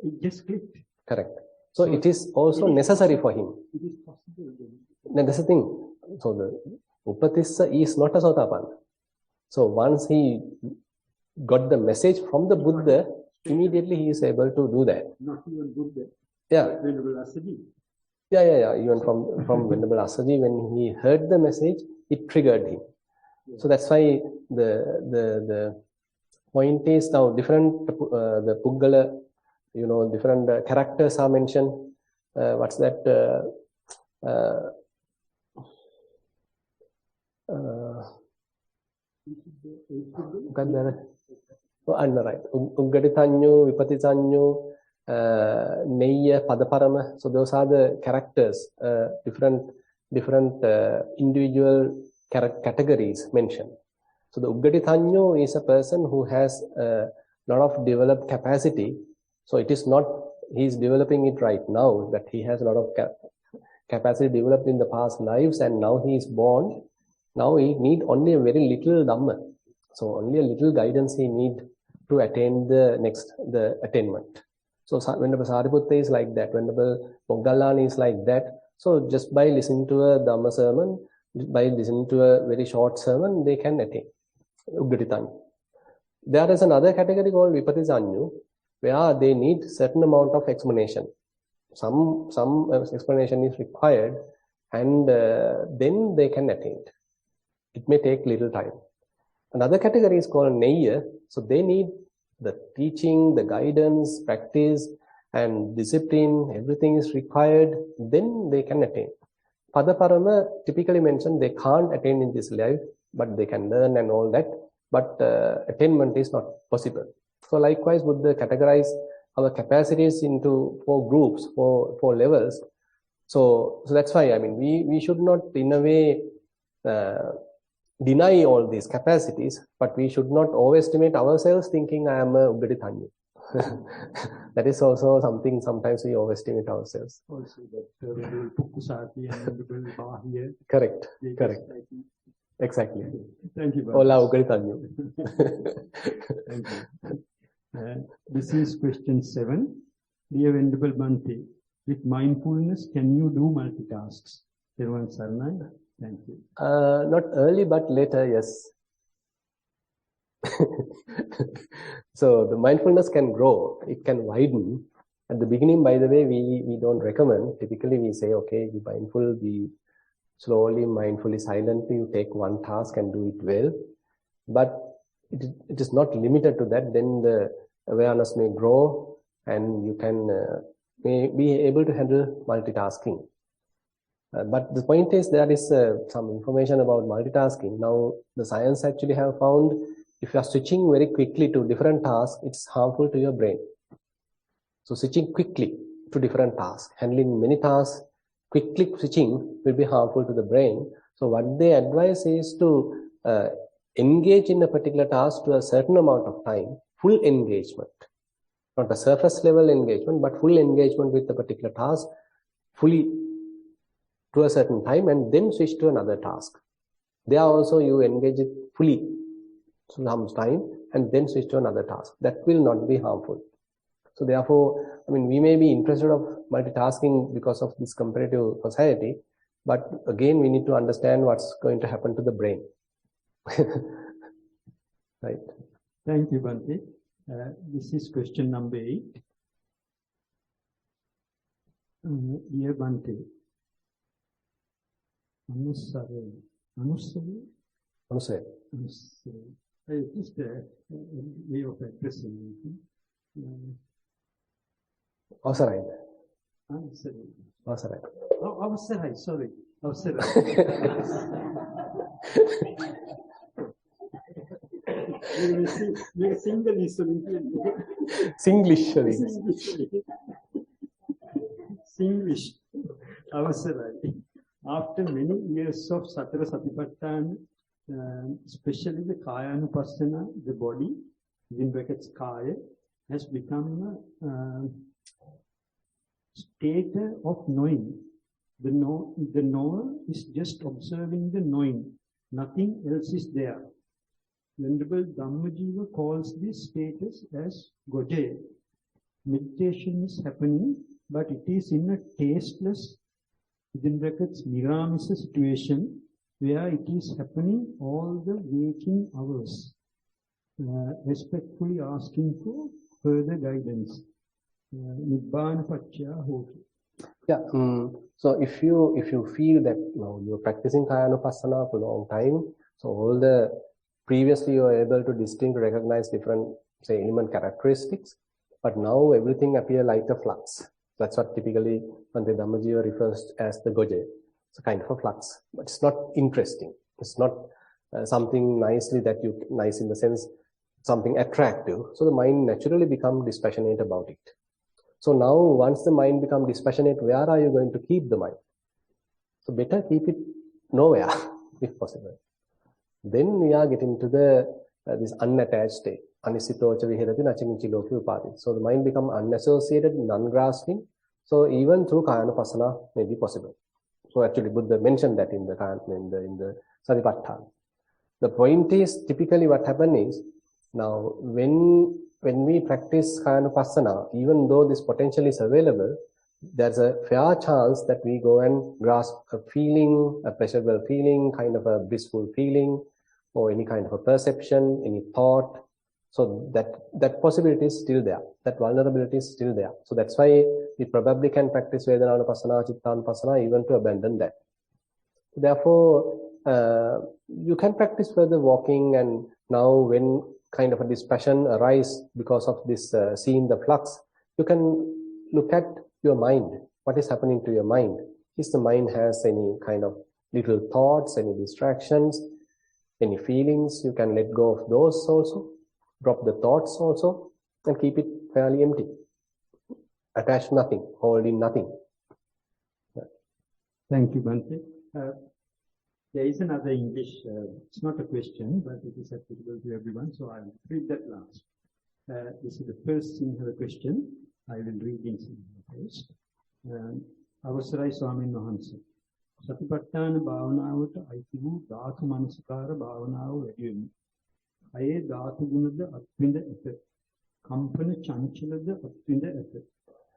it just clicked. Correct. So it is also necessary for him. It is possible. Then that's the thing. So the Upatissa is not a Sotapanna. So once he got the message from the Buddha, immediately he is able to do that. Not even Buddha. Yeah. Venerable Assaji. Yeah. Even from Venerable Assaji, when he heard the message, it triggered him. Yeah. So that's why the point is now different. The Puggala, different characters are mentioned. What's that? Right. Uggati Tanyo, Vipati Tanyo, Neyya, Padaparama. So those are the characters, different individual categories mentioned. So the Uggadithanyo is a person who has a lot of developed capacity. So it is not he is developing it right now, but he has a lot of capacity developed in the past lives, and now he is born. Now he need only a very little Dhamma. So only a little guidance he need to attain the attainment. So Venerable Sariputta is like that. Venerable Moggallana is like that. So just by listening to a Dhamma sermon, by listening to a very short sermon, they can attain Uggadithanyo. There is another category called Vipatisanyo, where they need certain amount of explanation. Some explanation is required, and then they can attain it. It may take little time. Another category is called Neyya. So they need the teaching, the guidance, practice, and discipline. Everything is required. Then they can attain. Padaparama typically mentioned they can't attain in this life, but they can learn and all that. But attainment is not possible. So likewise, Buddha categorized our capacities into 4 groups, 4 levels. So that's why, I mean, we should not in a way deny all these capacities, but we should not overestimate ourselves thinking I am a Uggadithanyo. That is also something sometimes we overestimate ourselves. Also that Pukusati and Bahia. Correct. Exactly. Thank you. Hola, Uggadithanyo. Thank you. This is question 7. Dear Venerable Bhante, with mindfulness, can you do multitasks? Nissarana. Thank you. Not early, but later, yes. So the mindfulness can grow, it can widen. At the beginning, by the way, we don't recommend. Typically, we say, okay, be mindful, be slowly, mindfully, silently, you take one task and do it well. But it is not limited to that. Then the awareness may grow, and you can may be able to handle multitasking. But the point is, there is some information about multitasking. Now, the science actually have found if you are switching very quickly to different tasks, it's harmful to your brain. So switching quickly to different tasks, handling many tasks, quickly switching will be harmful to the brain. So what they advise is to engage in a particular task to a certain amount of time, full engagement. Not a surface level engagement, but full engagement with a particular task, fully to a certain time, and then switch to another task. There also you engage it fully some time and then switch to another task. That will not be harmful. So therefore, I mean, we may be interested of multitasking because of this comparative society, but again, we need to understand what's going to happen to the brain. Right. Thank you, Bhante. This is question number 8. Dear Bhante, Nissarana. Just a way of addressing it. Avasarai. Sorry. Singlish. Avasarai. After many years of Satara Satipatthana, especially the Kayanupassana, the body, in brackets Kaya, has become a state of knowing. The knower is just observing the knowing. Nothing else is there. Venerable Dhammajiva calls this status as Goje. Meditation is happening, but it is in a tasteless, within brackets, Niramisa situation, where it is happening all the waking hours. Respectfully asking for further guidance. Nibbana Pacchaya Hoti. Yeah. So if you feel that you're practicing Kayanupassana for a long time, so all the previously you are able to distinct, recognize different, say, element characteristics, but now everything appears like a flux. That's what typically Bhante Dhammajiva refers as the Goje. It's a kind of a flux, but it's not interesting. It's not something nicely that you, nice in the sense, something attractive. So the mind naturally becomes dispassionate about it. So now once the mind becomes dispassionate, where are you going to keep the mind? So better keep it nowhere if possible. Then we are getting to the this unattached state. Anisitocha vihirati nachikinchi loke upadi. So the mind becomes unassociated, non-grasping. So even through Kayanapasana may be possible. So actually Buddha mentioned that in the Satipatthana. The point is, typically what happens is, now when we practice Kayanapasana, even though this potential is available, there's a fair chance that we go and grasp a feeling, a pleasurable feeling, kind of a blissful feeling, or any kind of a perception, any thought. So that possibility is still there. That vulnerability is still there. So that's why we probably can practice Vedananupasana, Chittanupasana, even to abandon that. Therefore, you can practice further walking, and now when kind of a dispassion arises because of this seeing the flux, you can look at your mind. What is happening to your mind? If the mind has any kind of little thoughts, any distractions, any feelings, you can let go of those also. Drop the thoughts also and keep it fairly empty. Attach nothing, hold in nothing. Thank you, Bhante. There is another English, it's not a question, but it is applicable to everyone, so I will read that last. This is the first Sinhala question. I will read in Sinhala first. Avasarai Swamin Wahanse. Satipatthana bhavanaවට අයිති වූ ධාතු මනසිකාර භාවනාව වැඩි වෙමි. අයේ ධාතු ගුණද අත්විඳ ඇත. කම්පන චංචලද අත්විඳ ඇත.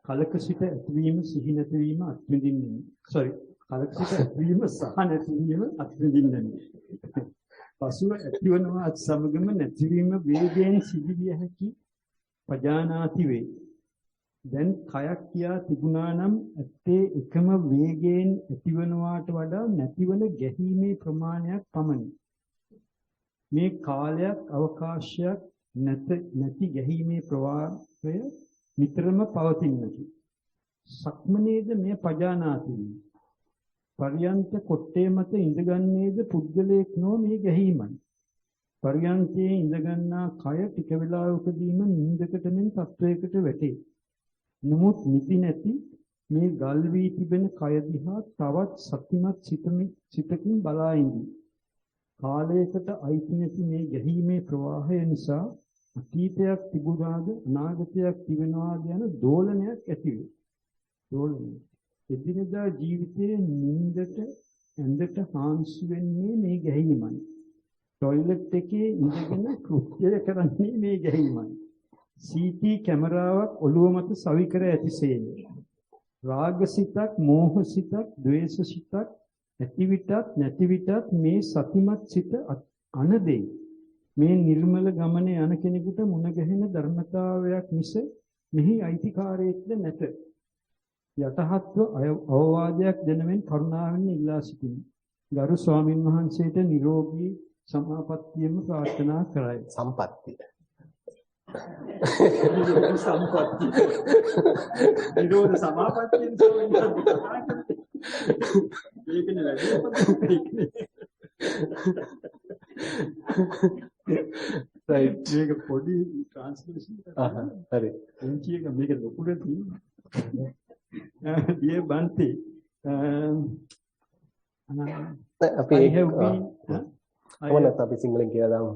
කලක සිට ඇතිවීම සිහි නැතිවීම අත්විඳින්නෙමි. කලක සිට ඇතිවීම සහ නැතිවීම අත්විඳින්නෙමි. පසුව ඇතිවනවත් සමගම නැතිවීම වේගයෙන් සිදුවිය හැකි පජානාති වේ. දැන් කයක් කියා තිබුණා නම් ඇත්තේ එකම වේගයෙන් ඇතිවනවාට වඩා නැතිවන ගැහිමේ ප්‍රමාණයක් පමණි. මේ කාලයක් අවකාශයක් නැති ගැහිමේ ප්‍රවාහය නිතරම පවතින්නකි. සක්මනේද මේ පජානාති. පරියන්ත කොට්ටේ මත ඉඳගන්නේද පුද්ගලයෙක් නො මේ ගැහිමයි. පරියන්තයේ ඉඳගන්නා කය ටික වේලාවකදීම නිින්දකට මෙන් තත්වයකට වැටේ. නමුත් නිදි නැති මේ ගල් වී තිබෙන කය දිහා තවත් සතිමත් සිතකින් බලා ඉඳි. කාලයකට අයිති නැති මේ ගැහිමේ ප්‍රවාහය නිසා අතීතයක් තිබුණාද අනාගතයක් තිබෙනවාද යන දෝලනයක් ඇති වේ. දෝලනය. එදිනෙදා ජීවිතයේ නිින්දට ඇඳට හාන්සි වෙන්නේ මේ ගැහිමයි. টয়ලට් එකේ ඉඳගෙන කෘත්‍ය කරන්නේ මේ ගැහිමයි. CT කැමරාවක් ඔළුව මත සවි කර ඇතිසේය. රාගසිතක්, මෝහසිතක්, ද්වේෂසිතක් ඇති විටත් නැති විටත් මේ සතිමත් සිත අනදේ. මේ නිර්මල ගමනේ යන කෙනෙකුට මුණ ගැහෙන ධර්මතාවයක් මිස මෙහි අයිතිකාරයෙක්ද නැත. යටහත්ව අවවාදයක් දෙනවෙන් කරුණාවෙන් ඉල්ලා සිටිමි. ගරු ස්වාමින් වහන්සේට නිරෝගී සමාපත්තියම ප්‍රාර්ථනා කරයි. සම්පත්තිය. සම්පත්තිය. නිරෝධ සමාපත්තියෙන් ඒකනේ වැඩි. right. මේක පොඩි ට්‍රාන්ස්ලේෂන් එකක්. හරි. එන්චි එක මේක ලොකුට තියෙනවා. dear Bhante, අපි අපි සිංහලෙන් කියලා දාමු.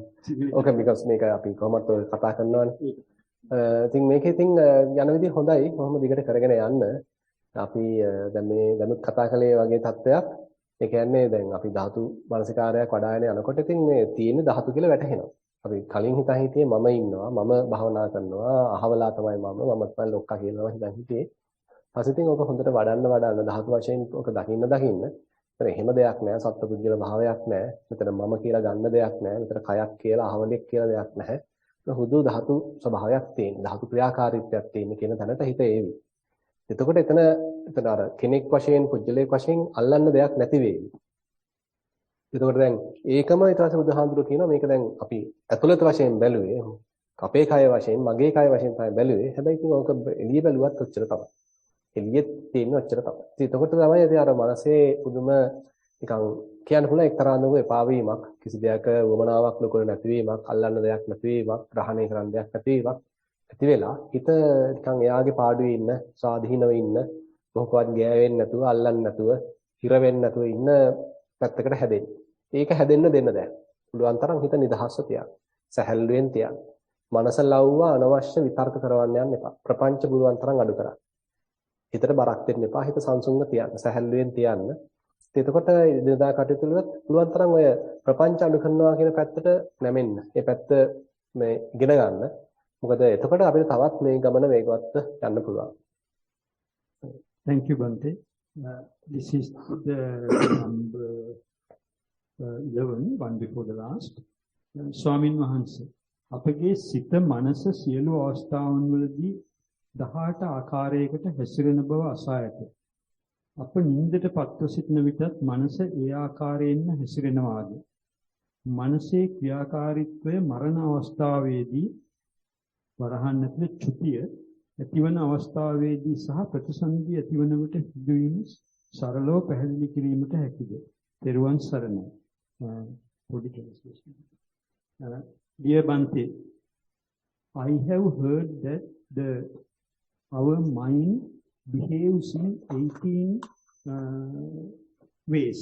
ඕක because මේක අපි කොහොමද කතා කරනවනේ. ඉතින් මේකේ ඉතින් යන විදිහ හොඳයි. කොහොම දිගට කරගෙන යන්න. අපි දැන් මේ දැනුත් කතා කළේ වගේ තත්ත්වයක්. ඒ කියන්නේ දැන් අපි ධාතු මානසිකාරයක් වඩාගෙන යනකොට ඉතින් මේ තියෙන ධාතු කියලා වැටහෙනවා. අපි කලින් හිතේ මම ඉන්නවා, මම භවනා කරනවා, අහවලා තමයි මම තමයි ලොක්කා කියලා හිතන් හිටියේ. ඊපස්සේ ඉතින් ඕක හොඳට වඩන්න ධාතු වශයෙන් ඕක දකින්න. ඒතර එහෙම දෙයක් නෑ, සත්පුද්ගල භාවයක් නෑ. මෙතන මම කියලා ගන්න දෙයක් නෑ. මෙතන කයක් කියලා, අහවලෙක් කියලා දෙයක් නැහැ. හුදු ධාතු ස්වභාවයක් තියෙන, ධාතු ක්‍රියාකාරීත්වයක් තියෙන කියන තැනට හිත ඒවි. එතකොට එතන අර කෙනෙක් වශයෙන්, පුද්ගලයෙක් වශයෙන් අල්ලන්න දෙයක් නැති වෙයි. එතකොට දැන් ඒකම ඊට පස්සේ බුදුහාඳුර කියනවා මේක දැන් අපි ඇතුළත වශයෙන් බැලුවේ, අපේ කය වශයෙන්, මගේ කය වශයෙන් තමයි බැලුවේ. හැබැයි ඉතින් ඕක එළිය බැලුවත් ඔච්චර තමයි. එළියෙත් තියෙන ඔච්චර තමයි. ඉතින් එතකොට තමයි ඉතින් අර මනසේ පුදුම නිකන් කියන්න පුළුවන් එක්තරා අන්දමක එපා වීමක්, කිසි දෙයක වමනාවක් නොකර නැතිවීමක්, අල්ලන්න දෙයක් නැතිවීමක්, ග්‍රහණය කරන්න දෙයක් නැතිවීමක්. ඇති වෙලා හිත නිකන් එයාගේ පාඩුවේ ඉන්න සාධීනව ඉන්න මොකක්වත් ගෑවෙන්නේ නැතුව අල්ලන්නේ නැතුව හිර වෙන්නේ නැතුව ඉන්න පැත්තකට හැදෙන්න. ඒක හැදෙන්න දෙන්න දැන්. පුළුවන් තරම් හිත නිදහස්ව තියන්න. සැහැල්ලුවෙන් තියන්න. මනස ලව්වා අනවශ්‍ය විතර්ක කරවන්න යන්න එපා. ප්‍රපංච පුළුවන් තරම් අඩු කරන්න. හිතට බරක් දෙන්න එපා. හිත සංසුන්ව තියන්න. සැහැල්ලුවෙන් තියන්න. එතකොට ඉදිරියදා කටයුතු වලත් පුළුවන් තරම් ඔය ප්‍රපංච අඩු කරනවා කියන පැත්තට නැමෙන්න. ඒ පැත්ත මේ ඉගෙන ගන්න. මොකද එතකොට අපිට තවත් මේ ගමන වේගවත්ව යන්න පුළුවන්. Thank you, Bhante. This is the number 11, one before the last. Swamin Wahanse. අපගේ සිත මනස සියලු අවස්ථාවන් වලදී 18 ආකාරයකට හැසිරෙන බව අසා ඇත. අප නිින්දට පත්ව සිටින විටත් මනස ඒ ආකාරයෙන්ම හැසිරෙනවාද? මනසේ ක්‍රියාකාරීත්වය මරණ අවස්ථාවේදී වරහන් ඇතුළේ චුතිය ඇතිවන අවස්ථාවේදී සහ ප්‍රතිසන්දි ඇතිවන විට සිදුවීම සරලව පැහැදිලි කිරීමට හැකිද? තෙරුවන් සරණයි. Dear Bhante, I have heard that our mind behaves in 18 ways.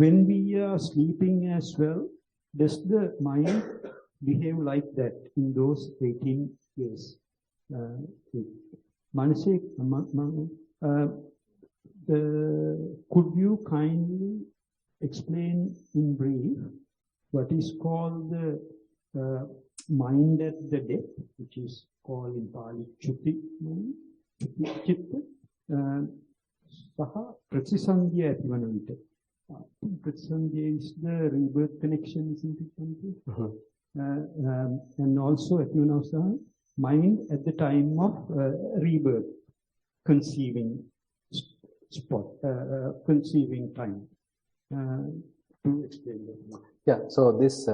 When we are sleeping as well, does the mind behave like that in those 18 ways? Could you kindly explain in brief what is called the mind at the depth, which is called in Pali Chuti, Chitta, Saha Pratisandhya Ativanavita. Pratisandhya is the rebirth connection, isn't it? And also Ativanavasa, mind at the time of rebirth, conceiving spot, conceiving time. To explain that. Yeah, so this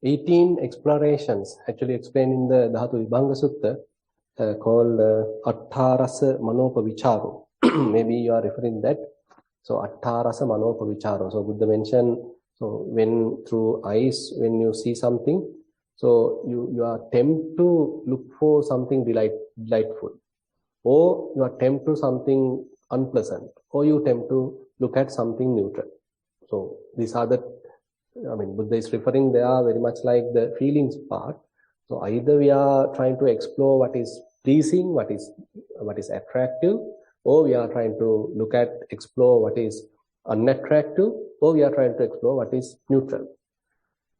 18 explorations actually explained in the Dhatu Vibhanga Sutta called Attarasa Manopavicharo. Maybe you are referring that. So Attarasa Manopavicharo. So Buddha mentioned, so when through eyes, when you see something, so you are tempted to look for something delightful, or you are tempted to something unpleasant, or you tempt to look at something neutral. So these are the, Buddha is referring, they are very much like the feelings part. So either we are trying to explore what is pleasing, what is attractive, or we are trying to explore what is unattractive, or we are trying to explore what is neutral.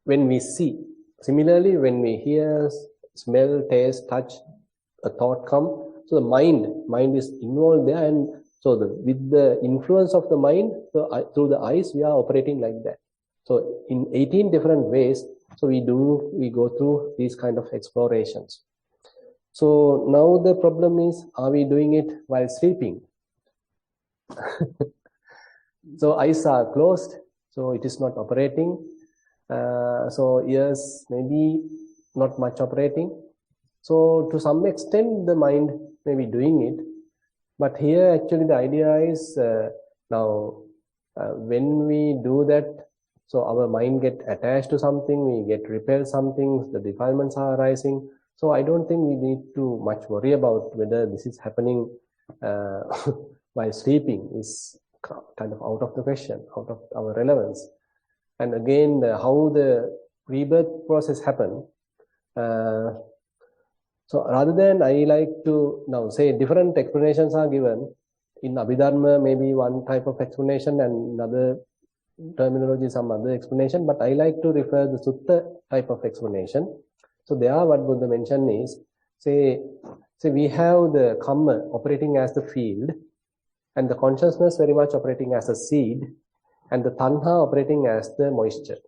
When we see, similarly, when we hear, smell, taste, touch, a thought come, so the mind is involved there, and so with the influence of the mind, so through the eyes, we are operating like that. So in 18 different ways, so we go through these kind of explorations. So now the problem is, are we doing it while sleeping? So eyes are closed, so it is not operating. So ears maybe not much operating. So to some extent, the mind may be doing it. But here actually the idea is when we do that, so our mind get attached to something, we get repelled something, the defilements are arising. So I don't think we need to much worry about whether this is happening while sleeping. Is kind of out of the question, out of our relevance. And again, how the rebirth process happen. So rather than, I like to now say different explanations are given. In Abhidharma, maybe one type of explanation, and another terminology, some other explanation, but I like to refer the Sutta type of explanation. So there what Buddha mentioned is, say we have the Kamma operating as the field, and the consciousness very much operating as a seed, and the Tanha operating as the moisture.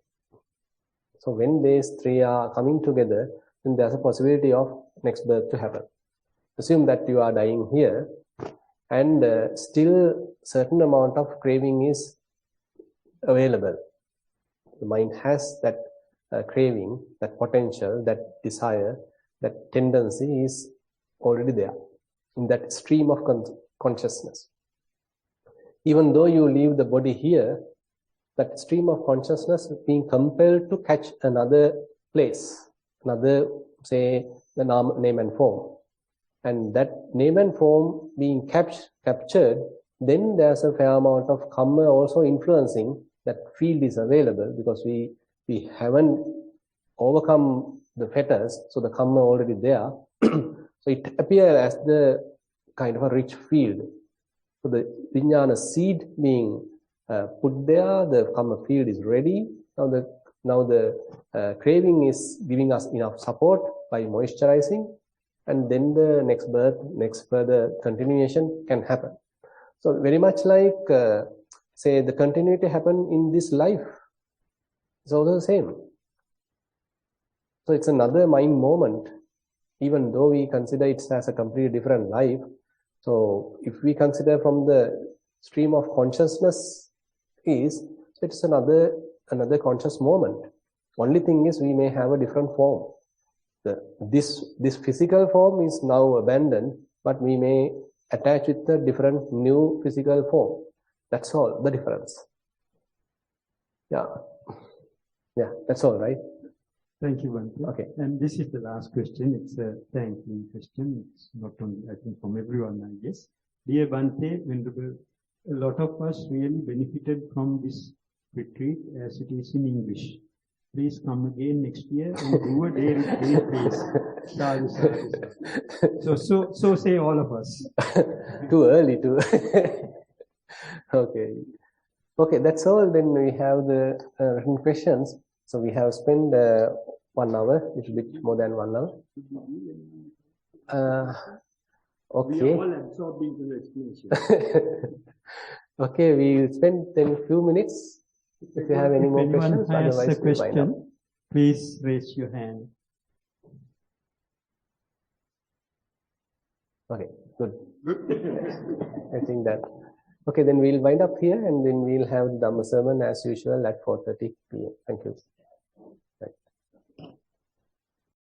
So when these three are coming together, then there's a possibility of next birth to happen. Assume that you are dying here, and still certain amount of craving is available. The mind has that craving, that potential, that desire, that tendency is already there in that stream of consciousness. Even though you leave the body here, that stream of consciousness is being compelled to catch another place, another say, the name and form. And that name and form being captured, then there's a fair amount of karma also influencing that field is available, because we haven't overcome the fetters, so the karma already there. So it appears as the kind of a rich field. So the vijnana seed being put there, the karma field is ready. Now the craving is giving us enough support by moisturizing, and then the next birth, next further continuation can happen. So very much like, say, the continuity happen in this life. It's also the same. So it's another mind moment, even though we consider it as a completely different life. So if we consider from the stream of consciousness it's another conscious moment. Only thing is we may have a different form. This physical form is now abandoned, but we may attach with a different new physical form. That's all the difference. Yeah, that's all, right? Thank you, Bhante. Okay. And this is the last question. It's a thanking question. It's not only, I think, from everyone, I guess. Dear Bhante, Venerable, a lot of us really benefited from this retreat as it is in English. Please come again next year and do a day please. Sadhu, sadhu. So say all of us. Too early to. Okay, that's all. Then we have the written questions. So we have spent 1 hour, a little bit more than 1 hour. Okay. We are all absorbed into the explanation. Okay, we will spend then a few minutes. If you have any more questions, otherwise a question, please raise your hand. Okay, good. I think that. Okay, then we'll wind up here, and then we'll have the Dhamma sermon as usual at 4:30 p.m. Thank you.